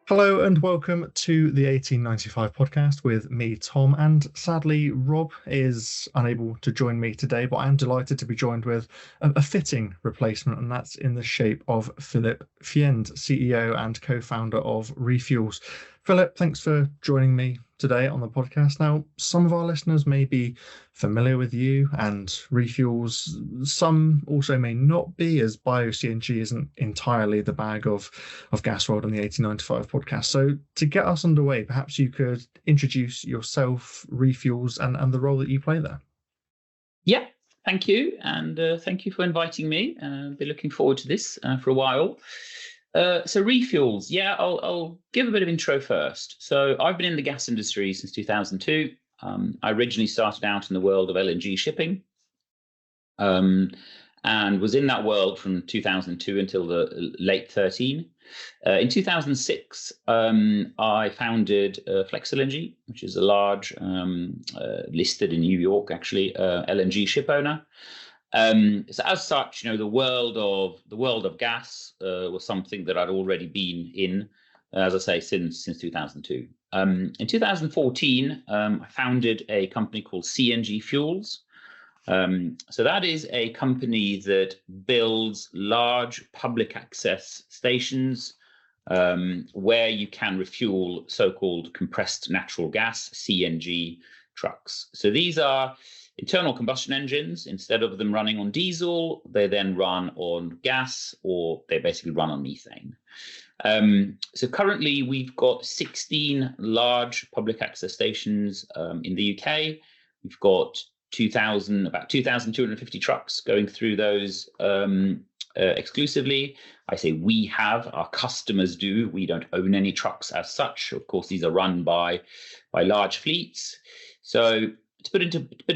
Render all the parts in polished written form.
Hello and welcome to the 1895 podcast with me, Tom. And sadly, Rob is unable to join me today, but I am delighted to be joined with a fitting replacement, and that's in the shape of Philip Fjeld, CEO and co-founder of ReFuels. Philip, thanks for joining me today on the podcast. Now, some of our listeners may be familiar with you and ReFuels. Some also may not be, as bio-CNG isn't entirely the bag of gasworld on the 1895 podcast. So to get us underway, perhaps you could introduce yourself, ReFuels, and the role that you play there. Yeah, thank you. And thank you for inviting me. I've been looking forward to this for a while. So ReFuels, yeah, I'll give a bit of intro first. So I've been in the gas industry since 2002. I originally started out in the world of LNG shipping and was in that world from 2002 until the late 13. In 2006, I founded Flex LNG, which is a large, listed in New York, actually, LNG ship owner. So as such, the world of gas was something that I'd already been in, as I say, since 2002. In 2014, I founded a company called CNG Fuels. So that is a company that builds large public access stations where you can refuel so-called compressed natural gas, CNG trucks. So these are internal combustion engines. Instead of them running on diesel, they then run on gas, or they basically run on methane. So currently we've got 16 large public access stations in the UK. We've got about 2,250 trucks going through those exclusively. I say we have, our customers do. We don't own any trucks as such. Of course, these are run by large fleets. So to put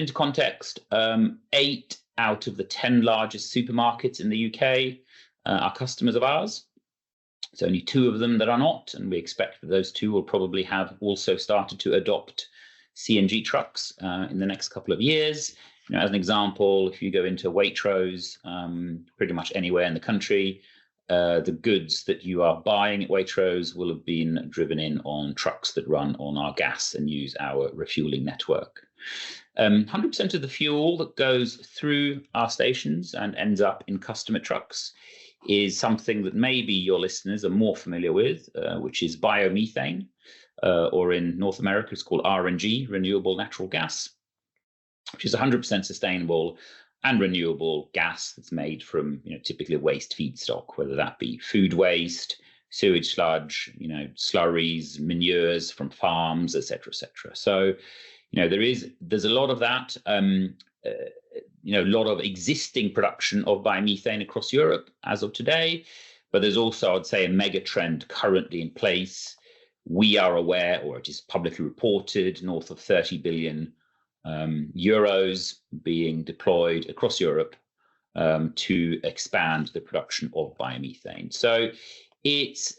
into context, 8 out of the 10 largest supermarkets in the UK are customers of ours. So only 2 of them that are not, and we expect that those 2 will probably have also started to adopt CNG trucks in the next couple of years. As an example, if you go into Waitrose, pretty much anywhere in the country, the goods that you are buying at Waitrose will have been driven in on trucks that run on our gas and use our refueling network. 100% of the fuel that goes through our stations and ends up in customer trucks is something that maybe your listeners are more familiar with, which is biomethane, or in North America, it's called RNG, renewable natural gas, which is 100% sustainable and renewable gas that's made from, typically waste feedstock, whether that be food waste, sewage sludge, slurries, manures from farms, et cetera, et cetera. So, there's a lot of that, a lot of existing production of biomethane across Europe as of today, but there's also, I'd say, a mega trend currently in place. We are aware, or it is publicly reported, north of 30 billion euros being deployed across Europe to expand the production of biomethane. So it's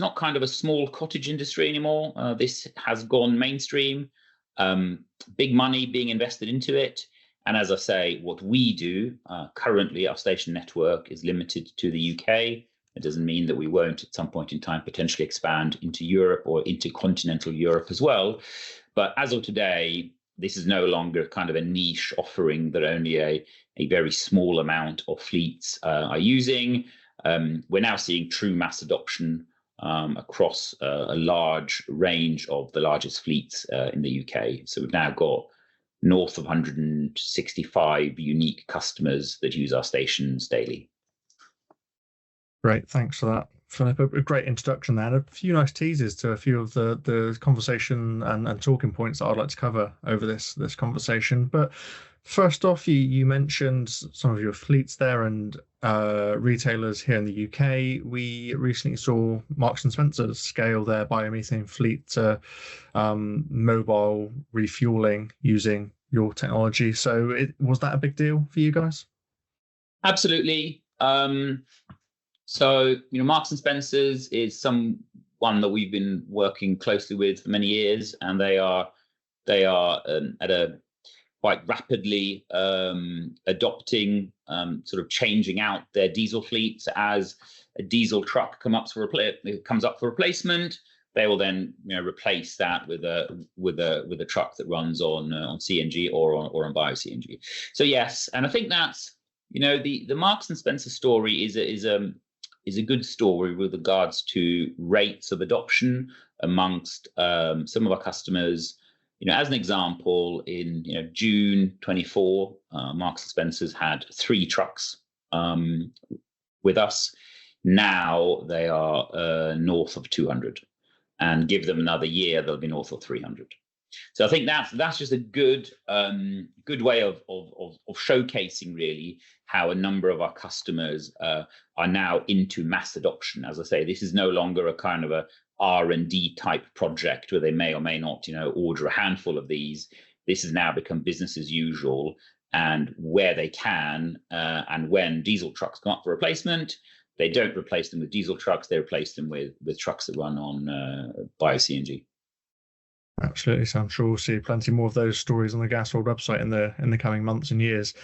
not kind of a small cottage industry anymore. This has gone mainstream. Big money being invested into it. And as I say, what we do currently, our station network is limited to the UK. It doesn't mean that we won't at some point in time potentially expand into Europe or into continental Europe as well. But as of today, this is no longer kind of a niche offering that only a very small amount of fleets are using. We're now seeing true mass adoption across a large range of the largest fleets in the UK. So we've now got north of 165 unique customers that use our stations daily. Great, thanks for that, Philip. A great introduction there, and a few nice teasers to a few of the conversation and talking points that I'd like to cover over this conversation. But first off, you mentioned some of your fleets there and retailers here in the UK. We recently saw Marks and Spencer's scale their biomethane fleet to mobile refueling using your technology. So was that a big deal for you guys? Absolutely. So, Marks and Spencer's is someone that we've been working closely with for many years, and they are at a quite rapidly adopting, sort of changing out their diesel fleets as a diesel truck comes up for replacement, they will then replace that with a truck that runs on CNG or on bio CNG. So yes, and I think that's the Marks and Spencer story is a good story with regards to rates of adoption amongst some of our customers. As an example, in June 24, Marks and Spencer's had 3 trucks with us. Now they are north of 200, and give them another year, they'll be north of 300. So I think that's just a good way of showcasing really how a number of our customers are now into mass adoption. As I say, this is no longer a kind of a R&D type project where they may or may not order a handful of these. This has now become business as usual, and where they can and when diesel trucks come up for replacement, they don't replace them with diesel trucks, they replace them with trucks that run on bio CNG. Absolutely. So I'm sure we'll see plenty more of those stories on the gasworld website in the coming months and years.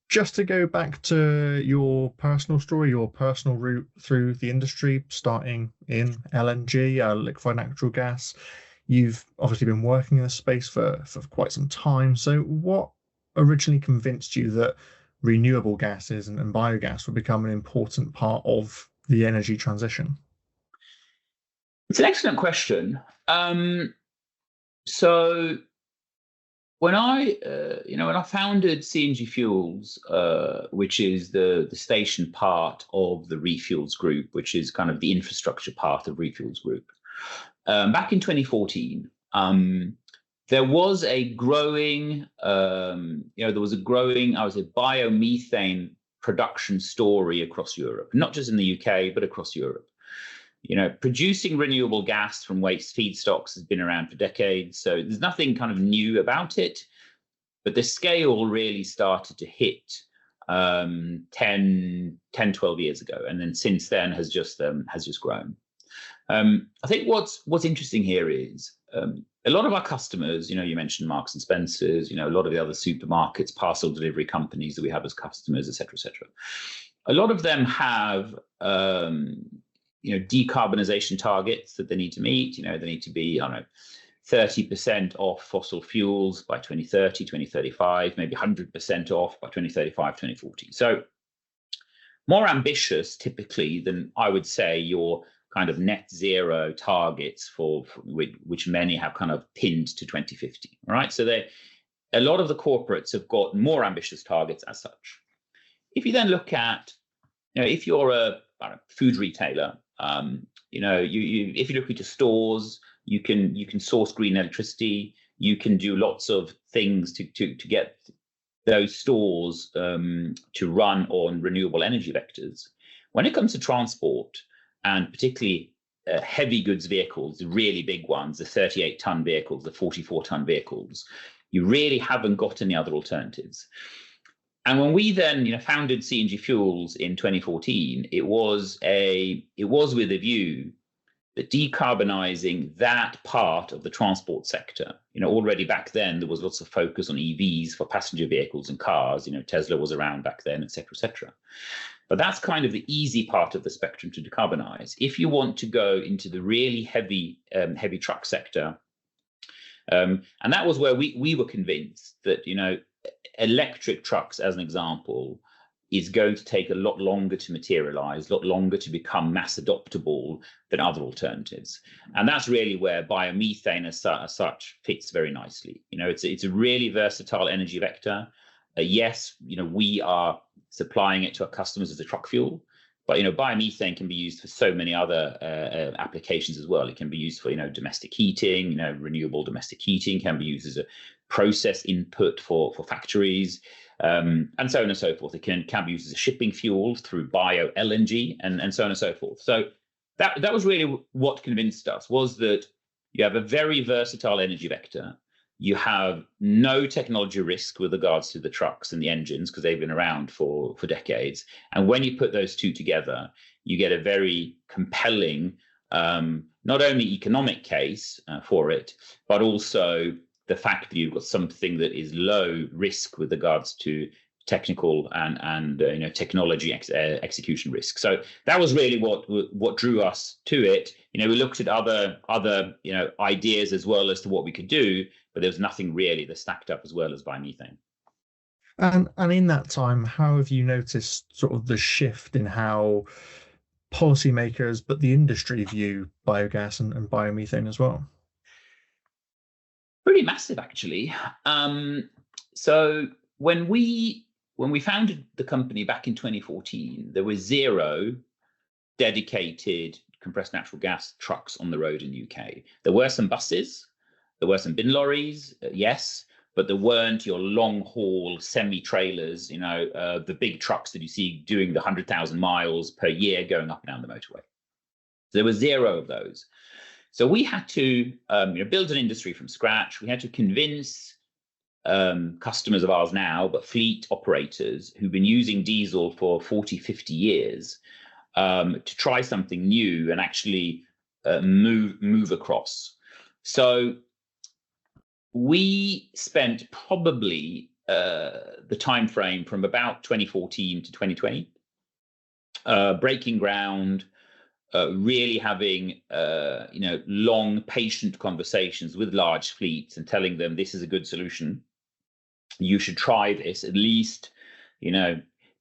Just to go back to your personal story, your personal route through the industry, starting in LNG, liquefied natural gas. You've obviously been working in this space for quite some time. So what originally convinced you that renewable gases and biogas would become an important part of the energy transition? It's an excellent question. So when I founded CNG Fuels, which is the station part of the ReFuels group, which is kind of the infrastructure part of ReFuels group, back in 2014, there was a growing, I would say, biomethane production story across Europe, not just in the UK, but across Europe. Producing renewable gas from waste feedstocks has been around for decades, so there's nothing kind of new about it. But the scale really started to hit 10, 12 years ago, and then since then has just grown. I think what's interesting here is a lot of our customers, you mentioned Marks and Spencer's, a lot of the other supermarkets, parcel delivery companies that we have as customers, et cetera. A lot of them have decarbonisation targets that they need to meet. They need to be, 30% off fossil fuels by 2030, 2035, maybe 100% off by 2035, 2040. So more ambitious typically than, I would say, your kind of net zero targets for which many have kind of pinned to 2050. Right. So a lot of the corporates have got more ambitious targets as such. If you then look at, if you're a food retailer, if you look at your stores, you can source green electricity. You can do lots of things to get those stores to run on renewable energy vectors. When it comes to transport, and particularly heavy goods vehicles, the really big ones, the 38-ton vehicles, the 44-ton vehicles, you really haven't got any other alternatives. And when we then founded CNG Fuels in 2014, it was with a view that decarbonising that part of the transport sector, already back then there was lots of focus on EVs for passenger vehicles and cars. Tesla was around back then, et cetera. But that's kind of the easy part of the spectrum to decarbonise. If you want to go into the really heavy truck sector, and that was where we were convinced that electric trucks, as an example, is going to take a lot longer to materialize, a lot longer to become mass adoptable than other alternatives. And that's really where biomethane as such fits very nicely. It's a really versatile energy vector. Yes, we are supplying it to our customers as a truck fuel, but biomethane can be used for so many other applications as well. It can be used for domestic heating, renewable domestic heating can be used as a process input for factories, and so on and so forth. It can be used as a shipping fuel through bio LNG and so on and so forth. So that was really what convinced us, was that you have a very versatile energy vector. You have no technology risk with regards to the trucks and the engines because they've been around for decades. And when you put those two together, you get a very compelling, not only economic case for it, but also the fact that you've got something that is low risk with regards to technical and technology execution risk. So that was really what drew us to it. We looked at other ideas as well as to what we could do, but there was nothing really that stacked up as well as biomethane. And in that time, how have you noticed sort of the shift in how policymakers, but the industry view biogas and biomethane as well? Pretty massive, actually. So when we founded the company back in 2014, there were 0 dedicated compressed natural gas trucks on the road in the UK. There were some buses, there were some bin lorries, yes, but there weren't your long haul semi-trailers, the big trucks that you see doing the 100,000 miles per year going up and down the motorway. So there were 0 of those. So we had to build an industry from scratch. We had to convince customers of ours now, but fleet operators who've been using diesel for 40, 50 years to try something new and actually move across. So we spent probably the time frame from about 2014 to 2020 breaking ground, really having long, patient conversations with large fleets and telling them this is a good solution. You should try this. At least,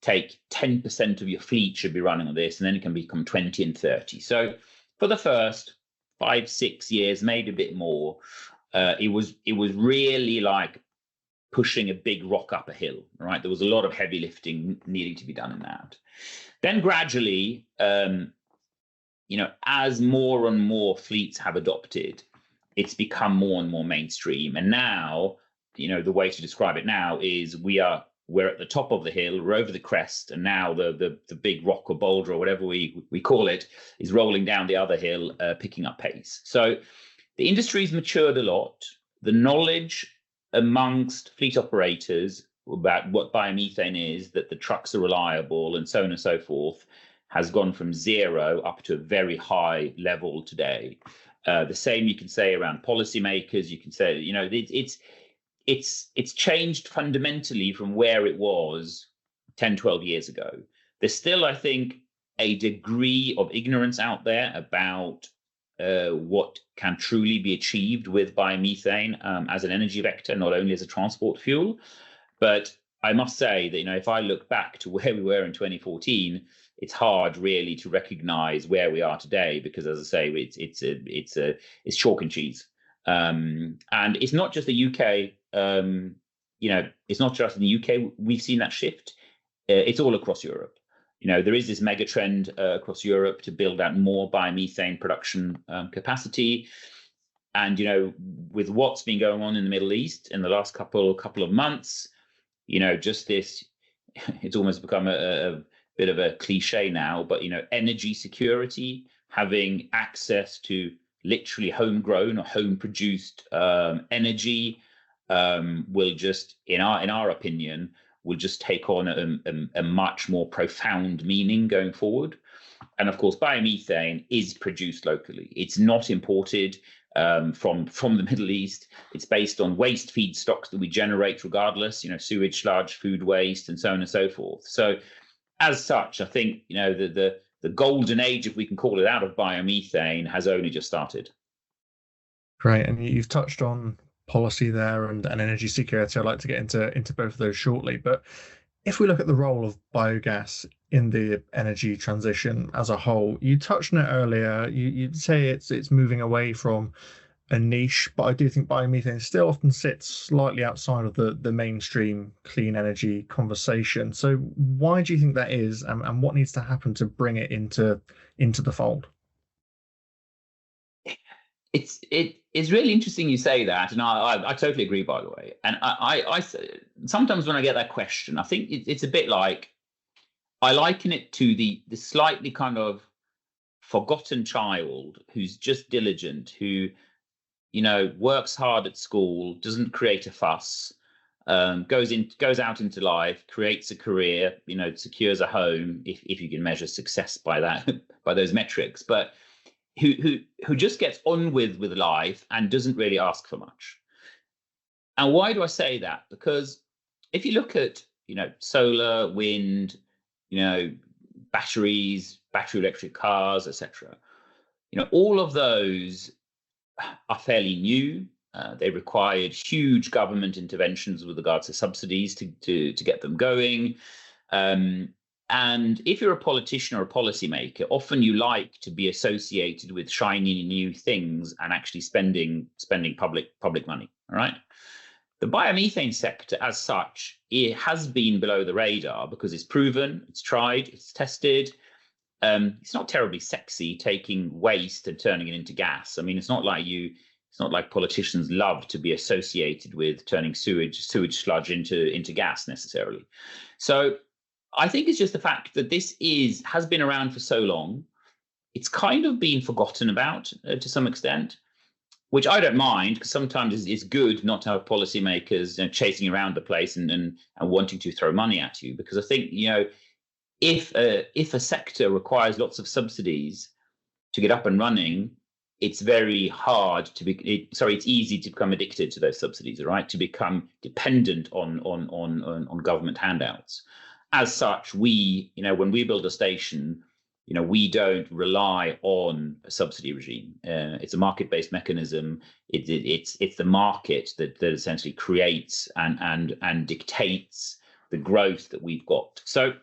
take 10% of your fleet should be running on this, and then it can become 20 and 30. So for the first 5, 6 years, maybe a bit more, it was really like pushing a big rock up a hill, right? There was a lot of heavy lifting needing to be done in that. Then gradually, as more and more fleets have adopted, it's become more and more mainstream. And now, the way to describe it now is we're at the top of the hill, we're over the crest, and now the big rock or boulder or whatever we call it is rolling down the other hill, picking up pace. So the industry's matured a lot. The knowledge amongst fleet operators about what biomethane is, that the trucks are reliable, and so on and so forth, has gone from 0 up to a very high level today. The same you can say around policymakers. You can say, it's changed fundamentally from where it was 10, 12 years ago. There's still, I think, a degree of ignorance out there about what can truly be achieved with biomethane as an energy vector, not only as a transport fuel. But I must say that, if I look back to where we were in 2014, it's hard really to recognize where we are today, because, as I say, it's chalk and cheese. And it's not just the UK. It's not just in the UK. We've seen that shift. It's all across Europe. There is this mega trend across Europe to build out more biomethane production capacity. And, with what's been going on in the Middle East in the last couple of months, just this, it's almost become a bit of a cliche now, but, energy security, having access to literally homegrown or home produced energy will just, in our opinion, will just take on a much more profound meaning going forward. And of course, biomethane is produced locally. It's not imported from the Middle East. It's based on waste feedstocks that we generate regardless, sewage, sludge, food waste, and so on and so forth. So as such, I think, the golden age, if we can call it, out of biomethane has only just started. Great. And you've touched on policy there and energy security. I'd like to get into both of those shortly. But if we look at the role of biogas in the energy transition as a whole, you touched on it earlier. You'd say it's moving away from a niche, but I do think biomethane still often sits slightly outside of the mainstream clean energy conversation. So why do you think that is, and what needs to happen to bring it into the fold? It's really interesting you say that, and I totally agree, by the way. And I sometimes when I get that question, I think it's a bit like, I liken it to the slightly kind of forgotten child who's just diligent, who works hard at school, doesn't create a fuss, goes out into life, creates a career, secures a home, if you can measure success by that, by those metrics, but who just gets on with life and doesn't really ask for much. And why do I say that? Because if you look at solar, wind, batteries, battery electric cars, etc. All of those are fairly new. They required huge government interventions with regards to subsidies to get them going. And if you're a politician or a policymaker, often you like to be associated with shiny new things and actually spending public money. All right. The biomethane sector, as such, it has been below the radar because it's proven, it's tried, it's tested. It's not terribly sexy taking waste and turning it into gas. I mean, it's not like politicians love to be associated with turning sewage sludge into gas necessarily. So I think it's just the fact that this has been around for so long. It's kind of been forgotten about to some extent, which I don't mind, because sometimes it's good not to have policymakers chasing around the place and wanting to throw money at you. Because I think if a sector requires lots of subsidies to get up and running, it's very hard it's easy to become addicted to those subsidies, right? To become dependent on government handouts. As such, when we build a station, we don't rely on a subsidy regime. It's a market-based mechanism. It's the market that essentially creates and dictates the growth that we've got. So,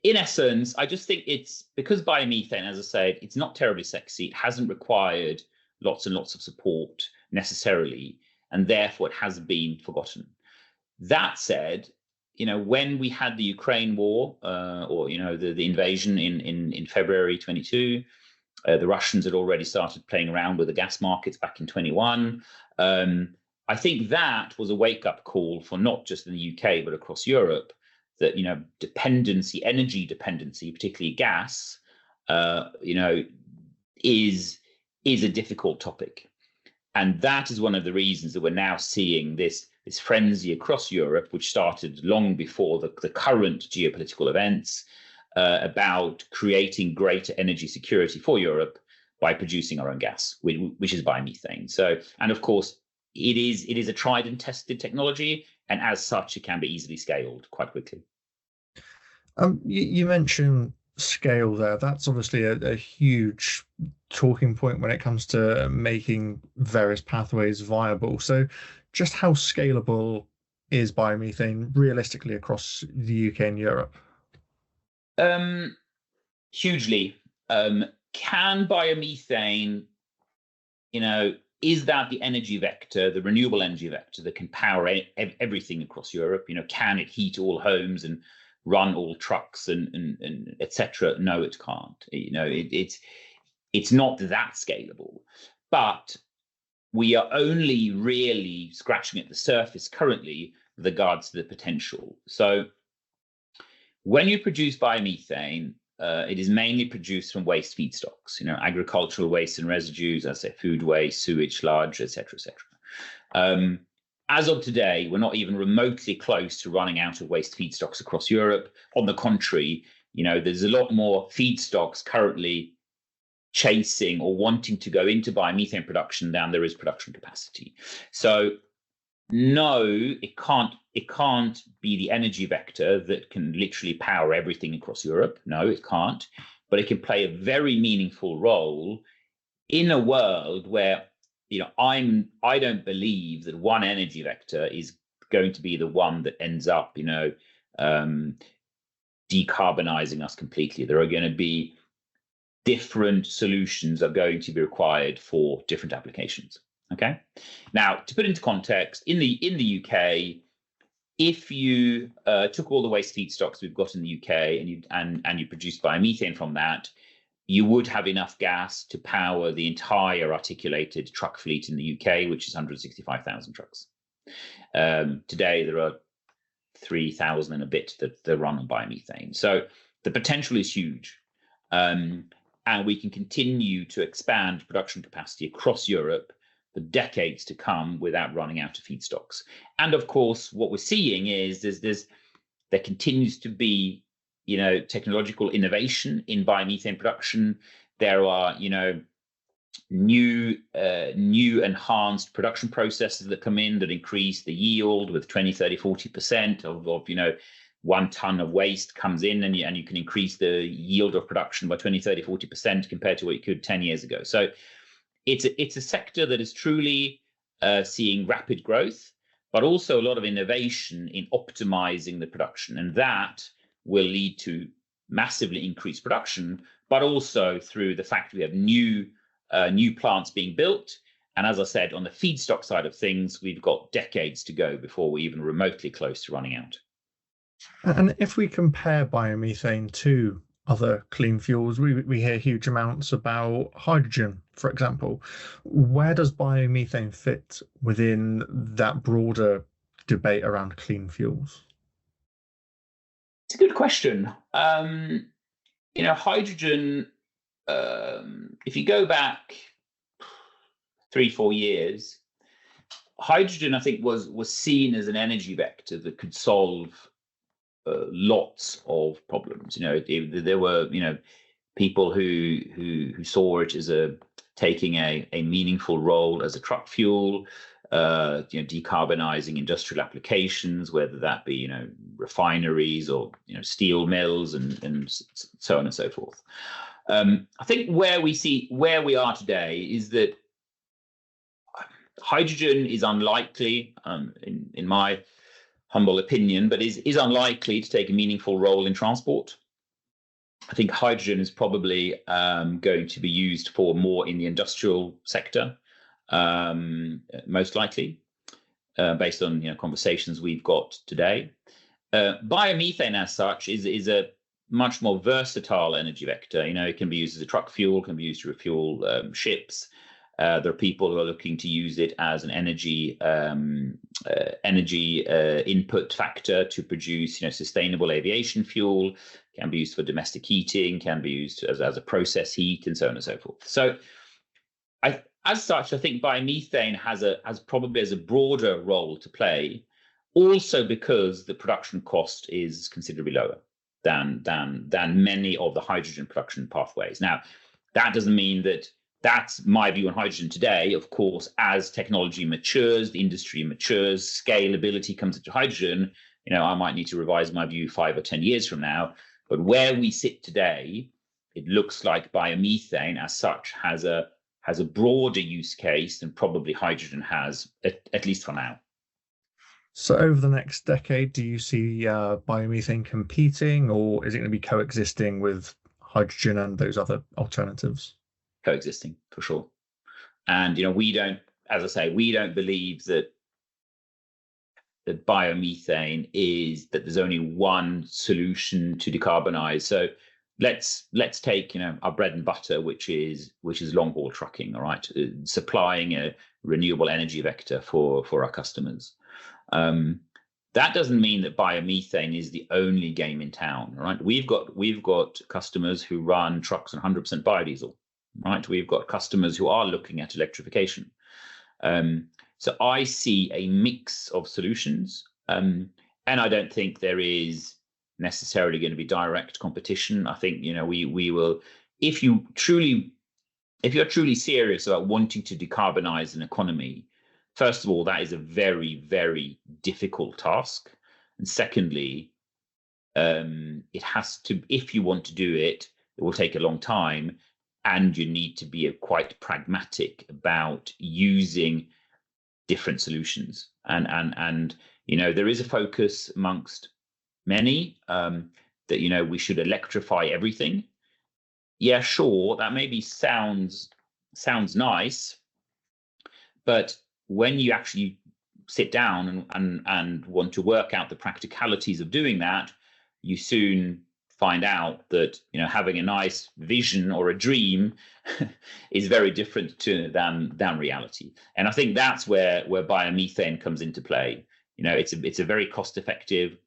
in essence, I just think it's because biomethane, as I said, it's not terribly sexy. It hasn't required lots and lots of support necessarily, and therefore it has been forgotten. That said, when we had the Ukraine war, or the invasion in February 22, the Russians had already started playing around with the gas markets back in 21. I think that was a wake-up call for not just in the UK but across Europe, that energy dependency, particularly gas, is a difficult topic, and that is one of the reasons that we're now seeing this frenzy across Europe, which started long before the current geopolitical events, about creating greater energy security for Europe by producing our own gas, which is biomethane. So, and of course, it is a tried and tested technology, and as such, it can be easily scaled quite quickly. You mentioned scale there. That's obviously a huge talking point when it comes to making various pathways viable. So just how scalable is biomethane realistically across the UK and Europe? Hugely. Can biomethane, is that the energy vector, the renewable energy vector that can power everything across Europe? Can it heat all homes and run all trucks and etc.? No, it can't. It's not that scalable, but we are only really scratching at the surface currently with regards to the potential. So when you produce biomethane, it is mainly produced from waste feedstocks, agricultural waste and residues, as I say, food waste, sewage, sludge, etc., etc. As of today, we're not even remotely close to running out of waste feedstocks across Europe. On the contrary, there's a lot more feedstocks currently chasing or wanting to go into biomethane production than there is production capacity. So no, it can't be the energy vector that can literally power everything across Europe. No, it can't. But it can play a very meaningful role in a world where I don't believe that one energy vector is going to be the one that ends up decarbonising us completely. There are going to be different solutions are going to be required for different applications. Okay. Now, to put into context, in the UK, if you took all the waste feedstocks we've got in the UK and you produced biomethane from that, you would have enough gas to power the entire articulated truck fleet in the UK, which is 165,000 trucks. Today, there are 3,000 and a bit that run on biomethane. So the potential is huge. And we can continue to expand production capacity across Europe for decades to come without running out of feedstocks. And of course, what we're seeing is there continues to be technological innovation in biomethane production. There are new enhanced production processes that come in that increase the yield with 20, 30, 40% of 1 ton of waste comes in, and you can increase the yield of production by 20, 30, 40% compared to what you could 10 years ago. So it's a sector that is truly seeing rapid growth, but also a lot of innovation in optimizing the production. And that will lead to massively increased production, but also through the fact we have new plants being built. And as I said, on the feedstock side of things, we've got decades to go before we're even remotely close to running out. And if we compare biomethane to other clean fuels, we hear huge amounts about hydrogen, for example. Where does biomethane fit within that broader debate around clean fuels? It's a good question. Hydrogen, if you go back 3-4 years, hydrogen, I think, was seen as an energy vector that could solve lots of problems. There were people who saw it as taking a meaningful role as a truck fuel, decarbonising industrial applications, whether that be refineries or steel mills and so on and so forth. I think where we are today is that hydrogen is unlikely, in my humble opinion, but is unlikely to take a meaningful role in transport. I think hydrogen is probably going to be used for more in the industrial sector, most likely, based on conversations we've got today. Biomethane, as such, is a much more versatile energy vector. It can be used as a truck fuel, can be used to refuel ships. There are people who are looking to use it as an energy input factor to produce, sustainable aviation fuel. Can be used for domestic heating. Can be used as a process heat, and so on and so forth. So, as such, I think biomethane has probably a broader role to play, also because the production cost is considerably lower than many of the hydrogen production pathways. Now, that doesn't mean that. That's my view on hydrogen today. Of course, as technology matures, the industry matures, scalability comes into hydrogen, I might need to revise my view 5 or 10 years from now. But where we sit today, it looks like biomethane as such has a broader use case than probably hydrogen has, at least for now. So over the next decade, do you see biomethane competing, or is it going to be coexisting with hydrogen and those other alternatives? Coexisting, for sure. And we don't believe that biomethane is that there's only one solution to decarbonize. So let's take our bread and butter, which is long haul trucking, all right, supplying a renewable energy vector for our customers. That doesn't mean that biomethane is the only game in town, right? We've got customers who run trucks on 100% biodiesel. Right, we've got customers who are looking at electrification. So I see a mix of solutions, and I don't think there is necessarily going to be direct competition. I think we will, if you're truly serious about wanting to decarbonize an economy, first of all, that is a very, very difficult task, and secondly, it has to. If you want to do it, it will take a long time. And you need to be quite pragmatic about using different solutions. And there is a focus amongst many that we should electrify everything. Yeah, sure, that maybe sounds nice, but when you actually sit down and want to work out the practicalities of doing that, you soon find out that having a nice vision or a dream is very different than reality. And I think that's where biomethane comes into play. It's a very cost-effective,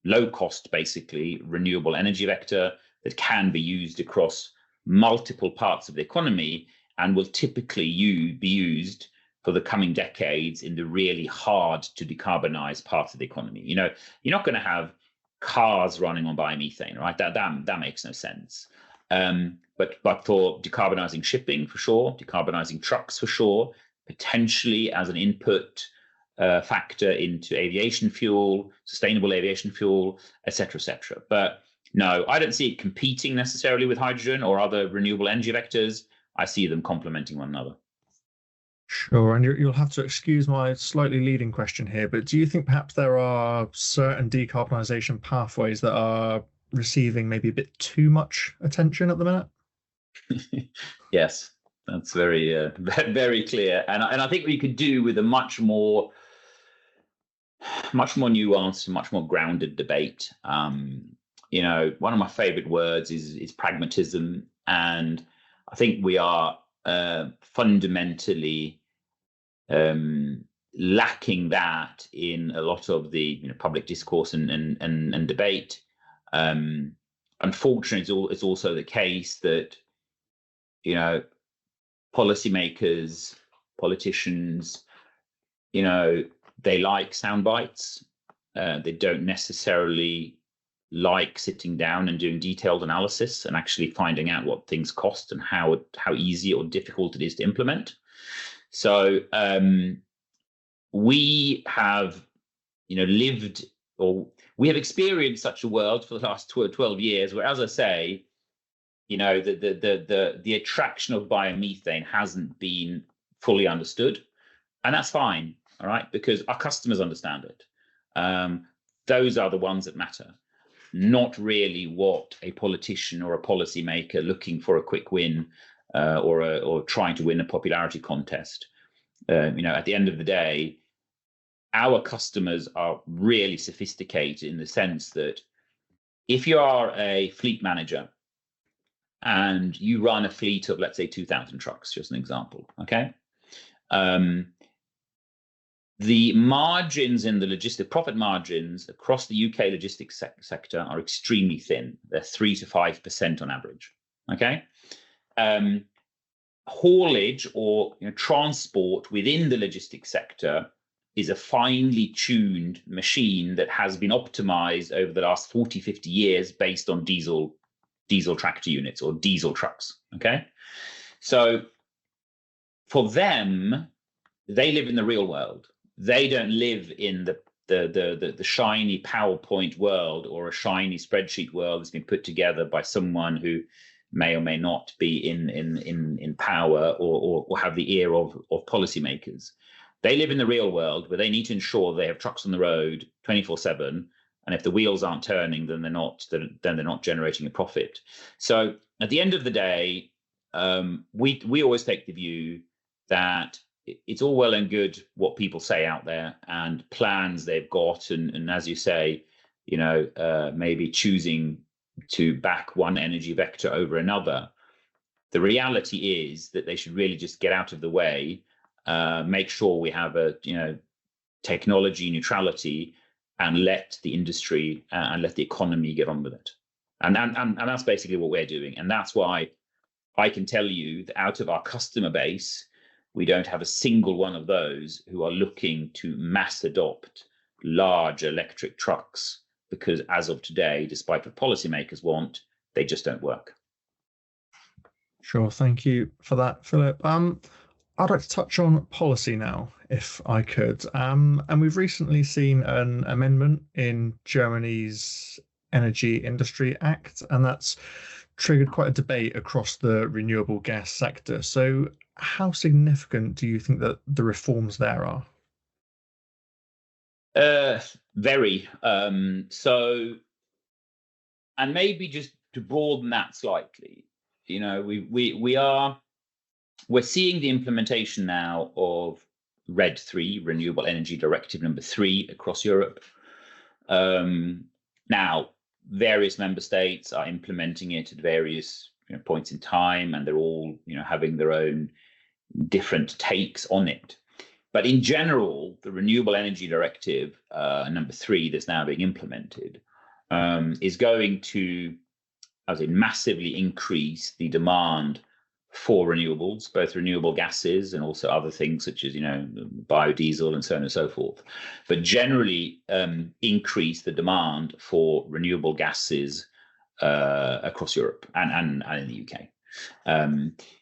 low-cost, basically renewable energy vector that can be used across multiple parts of the economy and will typically be used for the coming decades in the really hard to decarbonize part of the economy. You're not going to have cars running on biomethane, right? That makes no sense. But for decarbonising shipping, for sure, decarbonising trucks, for sure, potentially as an input factor into aviation fuel, sustainable aviation fuel, et cetera. But no, I don't see it competing necessarily with hydrogen or other renewable energy vectors. I see them complementing one another. Sure, and you'll have to excuse my slightly leading question here, but do you think perhaps there are certain decarbonisation pathways that are receiving maybe a bit too much attention at the minute? Yes, that's very very clear, and I think we could do with a much more nuanced, much more grounded debate. One of my favorite words is pragmatism, and I think we are fundamentally lacking that in a lot of the public discourse and debate. Unfortunately, it's also the case that policymakers, politicians, they like sound bites. They don't necessarily like sitting down and doing detailed analysis and actually finding out what things cost and how easy or difficult it is to implement. So we have, lived, or we have experienced such a world for the last 12 years, where, as I say, the attraction of biomethane hasn't been fully understood, and that's fine, all right, because our customers understand it. Those are the ones that matter, not really what a politician or a policymaker looking for a quick win or trying to win a popularity contest. At the end of the day, our customers are really sophisticated in the sense that if you are a fleet manager and you run a fleet of, let's say, 2,000 trucks, just an example, okay? The margins in the profit margins across the UK logistics sector are extremely thin. They're 3 to 5% on average, okay? Haulage or transport within the logistics sector is a finely tuned machine that has been optimized over the last 40, 50 years based on diesel tractor units or diesel trucks, okay? So for them, they live in the real world. They don't live in the shiny PowerPoint world or a shiny spreadsheet world that's been put together by someone who may or may not be in power or have the ear of policymakers. They live in the real world where they need to ensure they have trucks on the road 24/7, and if the wheels aren't turning, then they're not generating a profit. So at the end of the day, we always take the view that it's all well and good what people say out there and plans they've got, and as you say, maybe choosing to back one energy vector over another. The reality is that they should really just get out of the way, make sure we have a technology neutrality, and let the industry and let the economy get on with it. And that's basically what we're doing. And that's why I can tell you that out of our customer base, we don't have a single one of those who are looking to mass adopt large electric trucks, because as of today, despite what policymakers want, they just don't work. Sure, thank you for that, Philip. I'd like to touch on policy now, if I could. And we've recently seen an amendment in Germany's Energy Industry Act, and that's triggered quite a debate across the renewable gas sector. So how significant do you think that the reforms there are? Very. So, and maybe just to broaden that slightly, we're seeing the implementation now of RED 3, Renewable Energy Directive number 3, across Europe. Now, various member states are implementing it at various points in time, and they're all having their own different takes on it. But in general, the Renewable Energy Directive number 3 that's now being implemented is going to, as in, massively increase the demand for renewables, both renewable gases and also other things such as biodiesel and so on and so forth. But generally increase the demand for renewable gases across Europe and in the UK.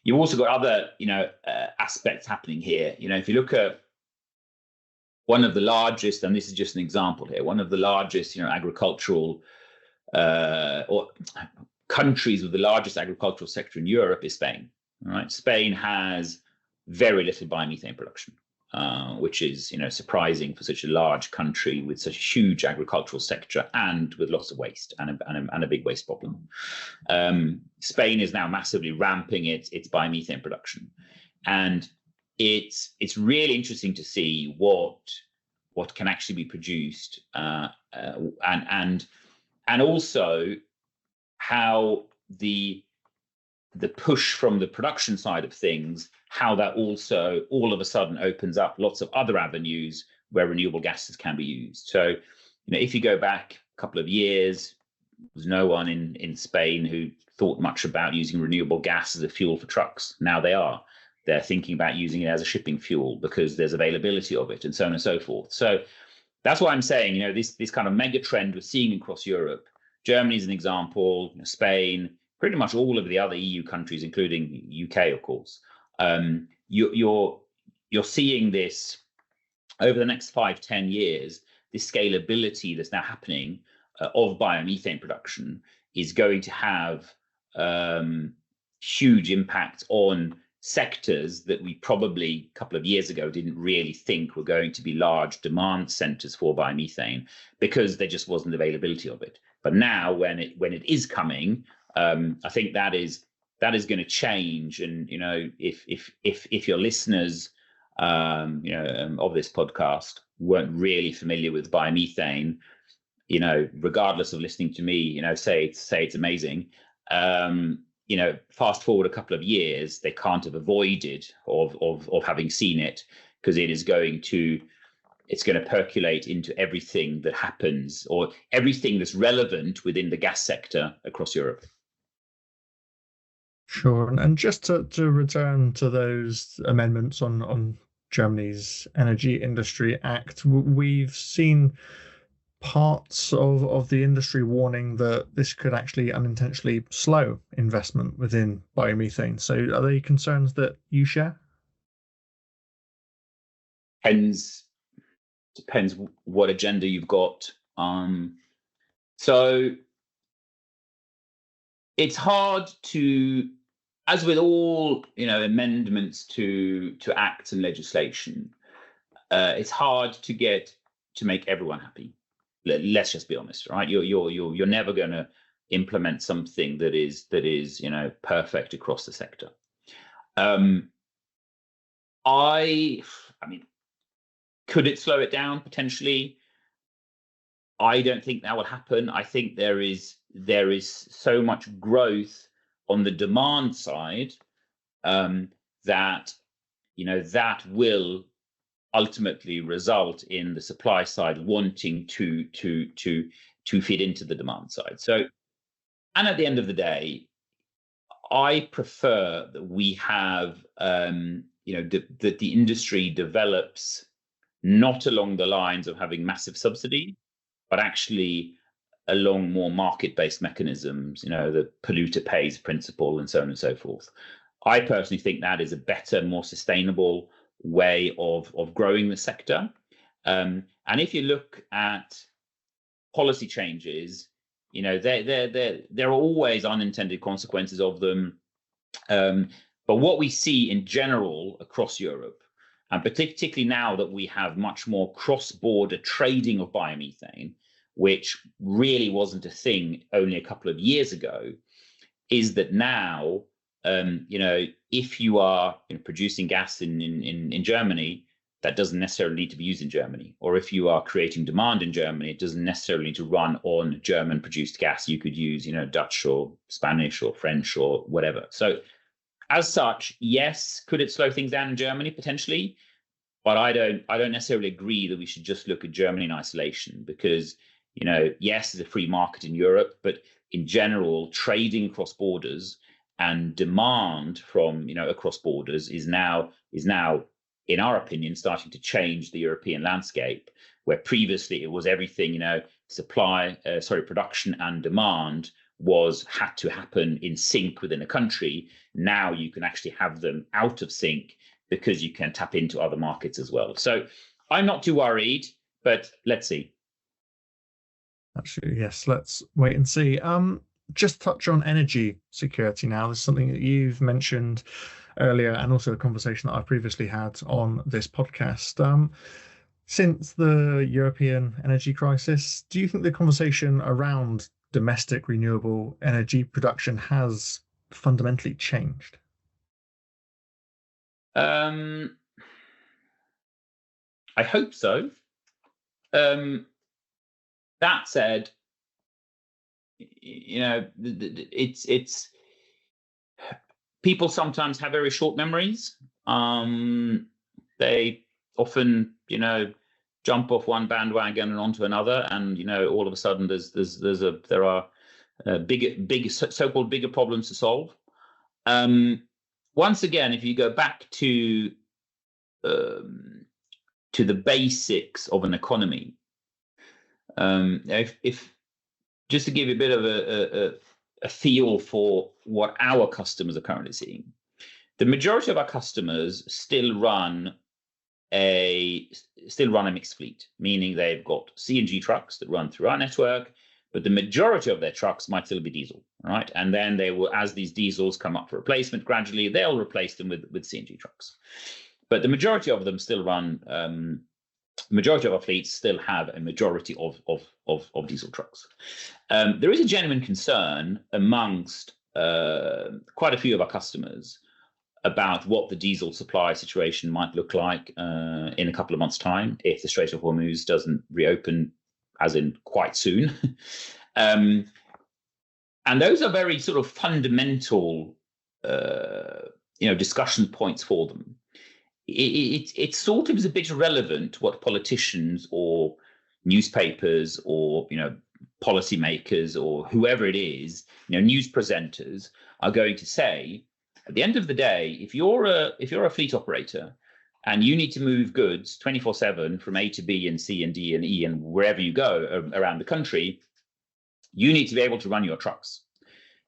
You've also got other aspects happening here. If you look at one of the largest, and this is just an example here, one of the largest agricultural or countries with the largest agricultural sector in Europe is Spain. All right, Spain has very little biomethane production, which is surprising for such a large country with such a huge agricultural sector and with lots of waste and a big waste problem. Spain is now massively ramping its biomethane production, and it's really interesting to see what can actually be produced, and also how the push from the production side of things, how that also all of a sudden opens up lots of other avenues where renewable gases can be used. So, if you go back a couple of years, there was no one in Spain who thought much about using renewable gas as a fuel for trucks. Now they are. They're thinking about using it as a shipping fuel because there's availability of it, and so on and so forth. So that's why I'm saying, this kind of mega trend we're seeing across Europe. Germany is an example, Spain, pretty much all of the other EU countries, including UK, of course. You're seeing this over the next 5-10 years. This scalability that's now happening of biomethane production is going to have huge impact on sectors that we probably a couple of years ago didn't really think were going to be large demand centers for biomethane, because there just wasn't availability of it. But now, when it is coming, I think that is going to change. And if your listeners of this podcast weren't really familiar with biomethane, regardless of listening to me, say it's amazing. Fast forward a couple of years, they can't have avoided of having seen it, because it's going to percolate into everything that happens, or everything that's relevant within the gas sector across Europe. Sure. And just to return to those amendments on Germany's Energy Industry Act, we've seen parts of the industry warning that this could actually unintentionally slow investment within biomethane. So are they concerns that you share? Depends what agenda you've got. So it's hard to, as with all amendments to acts and legislation, it's hard to make everyone happy. Let's just be honest, right? You're never going to implement something that is perfect across the sector. I mean, could it slow it down potentially? I don't think that will happen. I think there is so much growth on the demand side that will ultimately result in the supply side wanting to feed into the demand side. So, and at the end of the day, I prefer that we have that the industry develops not along the lines of having massive subsidy, but actually along more market-based mechanisms, the polluter pays principle and so on and so forth. I personally think that is a better, more sustainable way of growing the sector. And if you look at policy changes, there are always unintended consequences of them. But what we see in general across Europe, and particularly now that we have much more cross-border trading of biomethane, which really wasn't a thing only a couple of years ago, is that now, if you are producing gas in Germany, that doesn't necessarily need to be used in Germany. Or if you are creating demand in Germany, it doesn't necessarily need to run on German-produced gas. You could use, Dutch or Spanish or French or whatever. So as such, yes, could it slow things down in Germany? Potentially. But I don't necessarily agree that we should just look at Germany in isolation, because, yes, there's a free market in Europe, but in general, trading across borders and demand from, across borders is now, in our opinion, starting to change the European landscape, where previously it was everything, production and demand had to happen in sync within a country. Now you can actually have them out of sync because you can tap into other markets as well. So I'm not too worried, but let's see. Absolutely, yes. Let's wait and see. Just touch on energy security now. This is something that you've mentioned earlier, and also a conversation that I previously had on this podcast. Since the European energy crisis, do you think the conversation around domestic renewable energy production has fundamentally changed? I hope so. That said, it's people sometimes have very short memories. They often, jump off one bandwagon and onto another, and all of a sudden there are bigger so-called bigger problems to solve. Once again, if you go back to the basics of an economy, if just to give you a bit of a feel for what our customers are currently seeing, the majority of our customers still run a mixed fleet, meaning they've got CNG trucks that run through our network, but the majority of their trucks might still be diesel, right? And then they will, as these diesels come up for replacement gradually, they'll replace them with CNG trucks. But the majority of them still run. The majority of our fleets still have a majority of diesel trucks. There is a genuine concern amongst quite a few of our customers about what the diesel supply situation might look like in a couple of months' time if the Strait of Hormuz doesn't reopen, as in quite soon. And those are very sort of fundamental, discussion points for them. It sort of is a bit irrelevant what politicians or newspapers or policymakers or whoever it is, news presenters are going to say. At the end of the day, if you're a fleet operator and you need to move goods 24/7 from A to B and C and D and E and wherever you go around the country, you need to be able to run your trucks.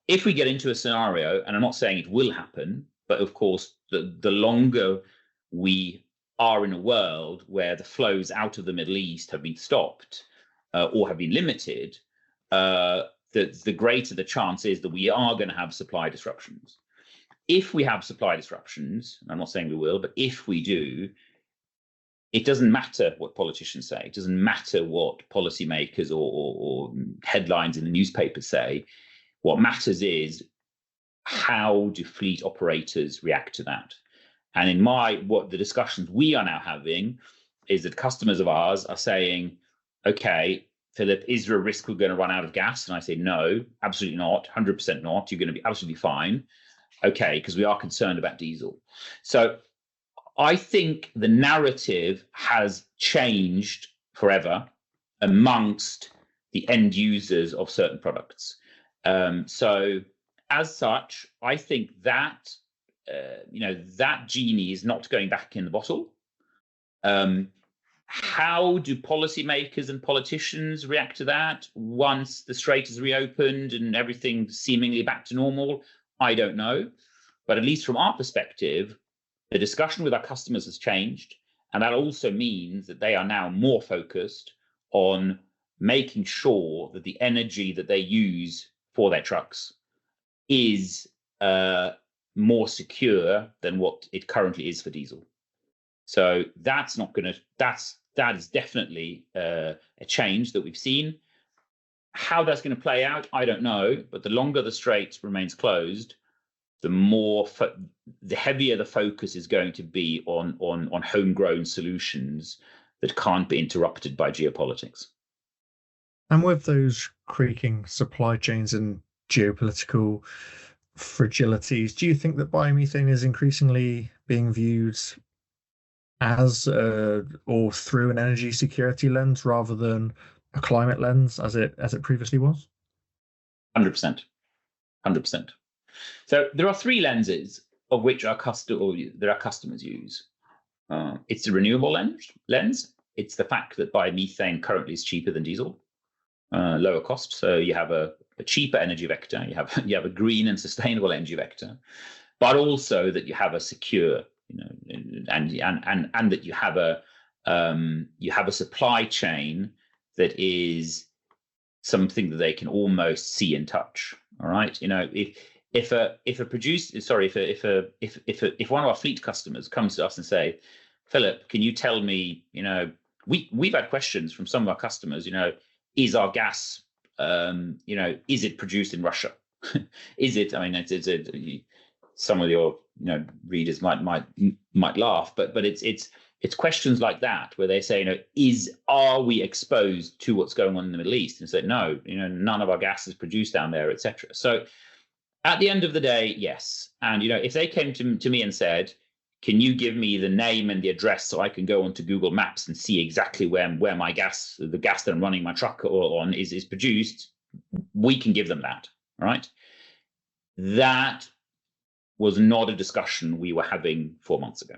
If we get into a scenario, and I'm not saying it will happen, but of course, the longer we are in a world where the flows out of the Middle East have been stopped or have been limited, the greater the chance is that we are going to have supply disruptions. If we have supply disruptions, I'm not saying we will, but if we do, it doesn't matter what politicians say. It doesn't matter what policymakers or headlines in the newspapers say. What matters is how do fleet operators react to that? And what the discussions we are now having is that customers of ours are saying, okay, Philip, is there a risk we're going to run out of gas? And I say, no, absolutely not, 100% not. You're going to be absolutely fine. Okay, because we are concerned about diesel. So I think the narrative has changed forever amongst the end users of certain products. So as such, I think that that genie is not going back in the bottle. How do policymakers and politicians react to that once the strait is reopened and everything seemingly back to normal? I don't know. But at least from our perspective, the discussion with our customers has changed. And that also means that they are now more focused on making sure that the energy that they use for their trucks is more secure than what it currently is for diesel. So that is definitely a change that we've seen. How that's going to play out, I don't know. But the longer the strait remains closed, the heavier the focus is going to be on homegrown solutions that can't be interrupted by geopolitics. And with those creaking supply chains and geopolitical fragilities, do you think that biomethane is increasingly being viewed as or through an energy security lens rather than a climate lens as it previously was? 100%. So there are three lenses of which our customers use. It's the renewable lens. It's the fact that biomethane currently is cheaper than diesel, lower cost. So you have a a cheaper energy vector, you have a green and sustainable energy vector, but also that you have a secure, and that you have a supply chain that is something that they can almost see and touch. All right, if one of our fleet customers comes to us and say, Philip, can you tell me, we've had questions from some of our customers, is our gas, is it produced in Russia? Is it? I mean, some of your readers might laugh, but it's questions like that where they say, are we exposed to what's going on in the Middle East? And say, no, none of our gas is produced down there, etc. So at the end of the day, yes. And if they came to me and said, can you give me the name and the address so I can go onto Google Maps and see exactly where my gas, the gas that I'm running my truck on is produced, we can give them that. Right? That was not a discussion we were having 4 months ago.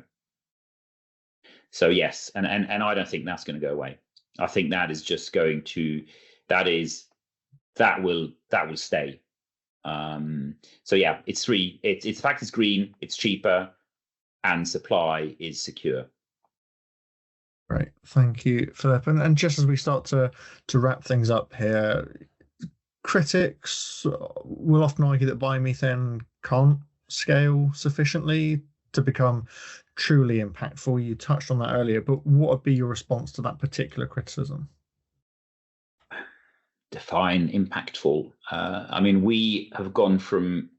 So yes, and I don't think that's going to go away. I think that is just going to, that will stay. So yeah, it's three. It's the fact it's green, it's cheaper, and supply is secure. Great, thank you, Philip. And just as we start to wrap things up here, critics will often argue that biomethane can't scale sufficiently to become truly impactful. You touched on that earlier, but what would be your response to that particular criticism? Define impactful. I mean, we have gone from,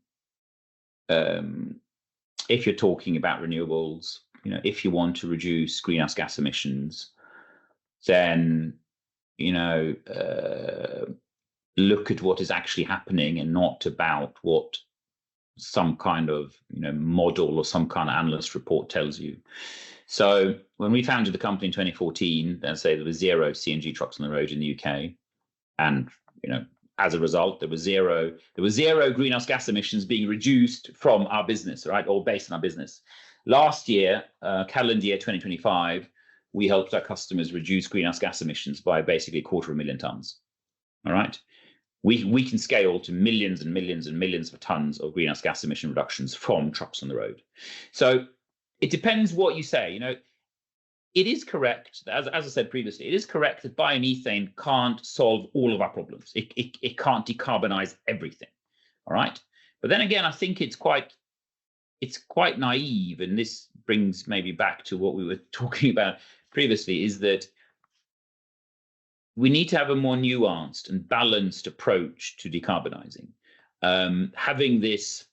if you're talking about renewables, if you want to reduce greenhouse gas emissions, then, look at what is actually happening and not about what some kind of model or some kind of analyst report tells you. So when we founded the company in 2014, let's say there was 0 CNG trucks on the road in the UK, and as a result, there was zero greenhouse gas emissions being reduced from our business, right, or based on our business. Last year, calendar year 2025, we helped our customers reduce greenhouse gas emissions by basically 250,000 tons. All right. We can scale to millions and millions and millions of tons of greenhouse gas emission reductions from trucks on the road. So it depends what you say. It is correct, as I said previously, it is correct that biomethane can't solve all of our problems. It can't decarbonize everything. All right. But then again, I think it's quite naive, and this brings maybe back to what we were talking about previously, is that we need to have a more nuanced and balanced approach to decarbonizing. Having this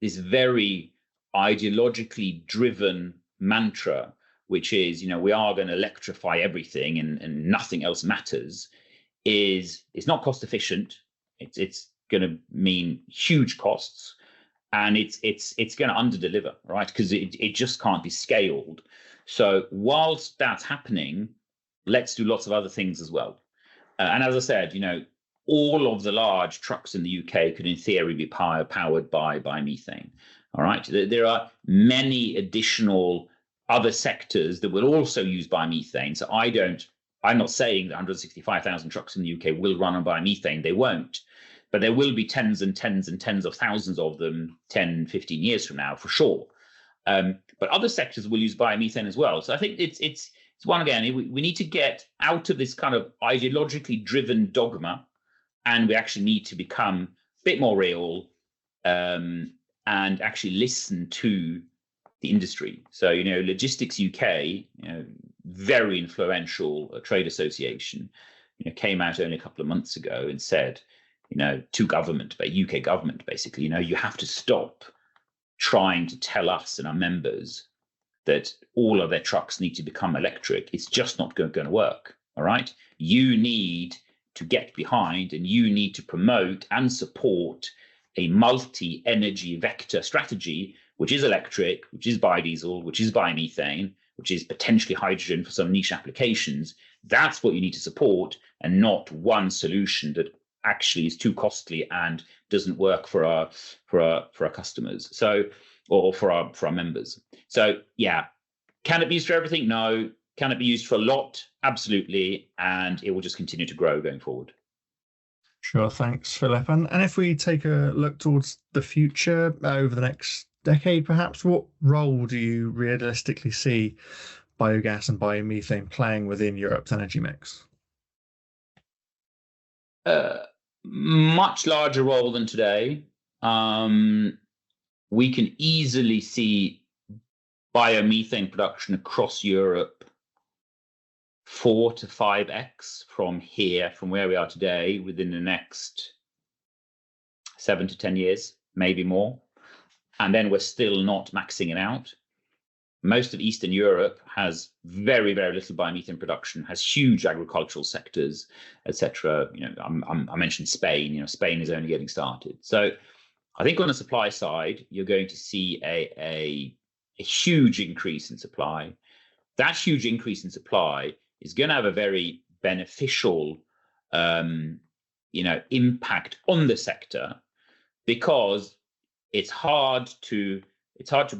very ideologically driven mantra, which is, we are going to electrify everything and nothing else matters, it's not cost efficient. It's going to mean huge costs, and it's going to underdeliver, right? Because it just can't be scaled. So whilst that's happening, let's do lots of other things as well. And as I said, all of the large trucks in the UK could in theory be powered by methane. All right. There are many additional other sectors that will also use biomethane. So I'm not saying that 165,000 trucks in the UK will run on biomethane. They won't. But there will be tens and tens and tens of thousands of them 10, 15 years from now, for sure. But other sectors will use biomethane as well. So I think it's one, again, we need to get out of this kind of ideologically driven dogma, and we actually need to become a bit more real and actually listen to the industry. So, Logistics UK, very influential trade association, came out only a couple of months ago and said, to government, but UK government, basically, you have to stop trying to tell us and our members that all of their trucks need to become electric. It's just not going to work. All right. You need to get behind, and you need to promote and support a multi-energy vector strategy, which is electric, which is biodiesel, which is biomethane, which is potentially hydrogen for some niche applications. That's what you need to support, and not one solution that actually is too costly and doesn't work for our customers. So, or for our members. So yeah, can it be used for everything? No. Can it be used for a lot? Absolutely. And it will just continue to grow going forward. Sure, thanks, Philip. And if we take a look towards the future over the next decade, perhaps, what role do you realistically see biogas and biomethane playing within Europe's energy mix? Much larger role than today. We can easily see biomethane production across Europe 4 to 5x from where we are today, within the next 7 to 10 years, maybe more. And then we're still not maxing it out. Most of Eastern Europe has very, very little biomethane production, has huge agricultural sectors, etc. I mentioned Spain. Spain is only getting started. So I think on the supply side, you're going to see a huge increase in supply. That huge increase in supply is going to have a very beneficial, impact on the sector, because it's hard to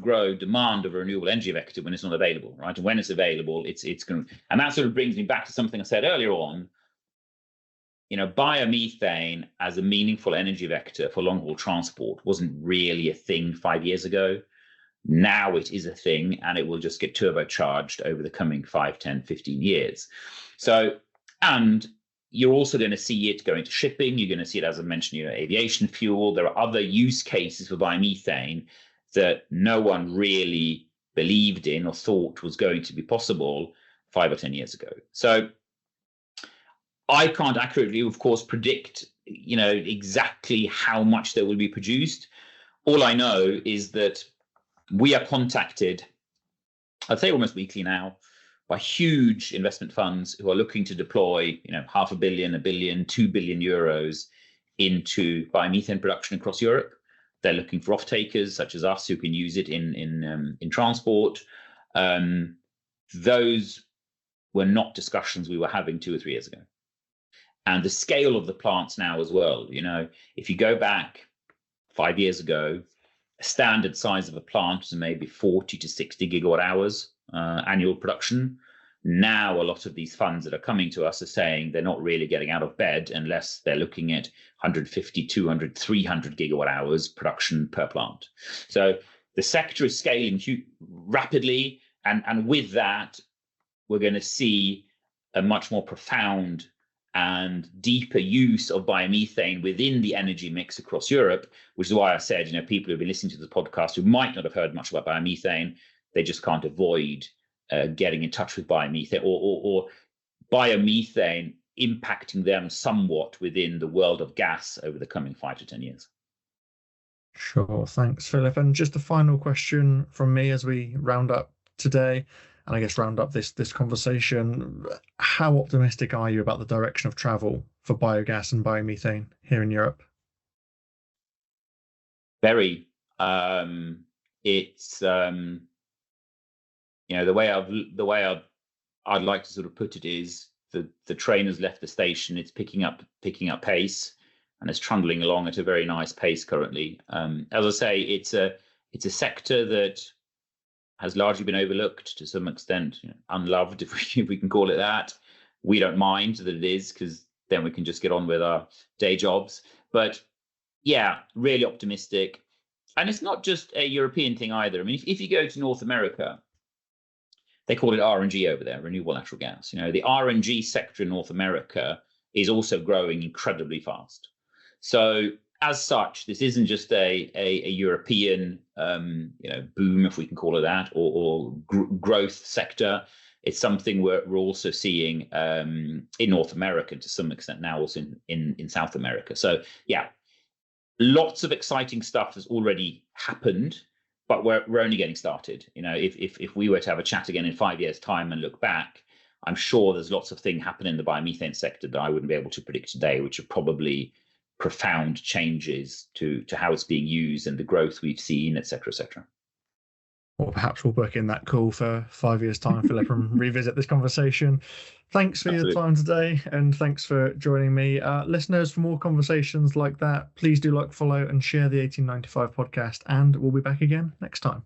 grow demand of a renewable energy vector when it's not available, right? And when it's available, it's going to, and that sort of brings me back to something I said earlier on. Biomethane as a meaningful energy vector for long-haul transport wasn't really a thing 5 years ago. Now it is a thing, and it will just get turbocharged over the coming 5, 10, 15 years. So, and you're also going to see it going to shipping. You're going to see it, as I mentioned, aviation fuel. There are other use cases for biomethane that no one really believed in or thought was going to be possible 5 or 10 years ago. So I can't accurately, of course, predict, exactly how much there will be produced. All I know is that we are contacted, I'd say almost weekly now, by huge investment funds who are looking to deploy, €500 million, €1 billion, €2 billion into biomethane production across Europe. They're looking for off-takers such as us who can use it in transport. Those were not discussions we were having 2 or 3 years ago. And the scale of the plants now as well. If you go back 5 years ago, a standard size of a plant was maybe 40 to 60 gigawatt hours annual production. Now, a lot of these funds that are coming to us are saying they're not really getting out of bed unless they're looking at 150, 200, 300 gigawatt hours production per plant. So the sector is scaling rapidly. And with that, we're going to see a much more profound and deeper use of biomethane within the energy mix across Europe, which is why I said, people who've been listening to the podcast who might not have heard much about biomethane, they just can't avoid getting in touch with biomethane or biomethane impacting them somewhat within the world of gas over the coming 5 to 10 years. Sure, thanks, Philip. And just a final question from me as we round up today, and I guess round up this conversation. How optimistic are you about the direction of travel for biogas and biomethane here in Europe? Very. It's the way I'd like to sort of put it is the train has left the station. It's picking up pace, and it's trundling along at a very nice pace currently. As I say, it's a sector that has largely been overlooked to some extent, unloved, if we can call it that. We don't mind that it is, because then we can just get on with our day jobs. But yeah, really optimistic. And it's not just a European thing either. I mean, if you go to North America, they call it RNG over there, renewable natural gas. The RNG sector in North America is also growing incredibly fast. So as such, this isn't just a European boom, if we can call it that, or growth sector. It's something we're also seeing in North America to some extent now, also in South America. So yeah, lots of exciting stuff has already happened, but we're only getting started. If we were to have a chat again in 5 years' time and look back, I'm sure there's lots of things happening in the biomethane sector that I wouldn't be able to predict today, which are probably profound changes to how it's being used and the growth we've seen, et cetera, et cetera. Or perhaps we'll book in that call for 5 years' time, Philip, and revisit this conversation. Thanks for your time today, and thanks for joining me. Listeners, for more conversations like that, please do like, follow, and share the 1895 podcast, and we'll be back again next time.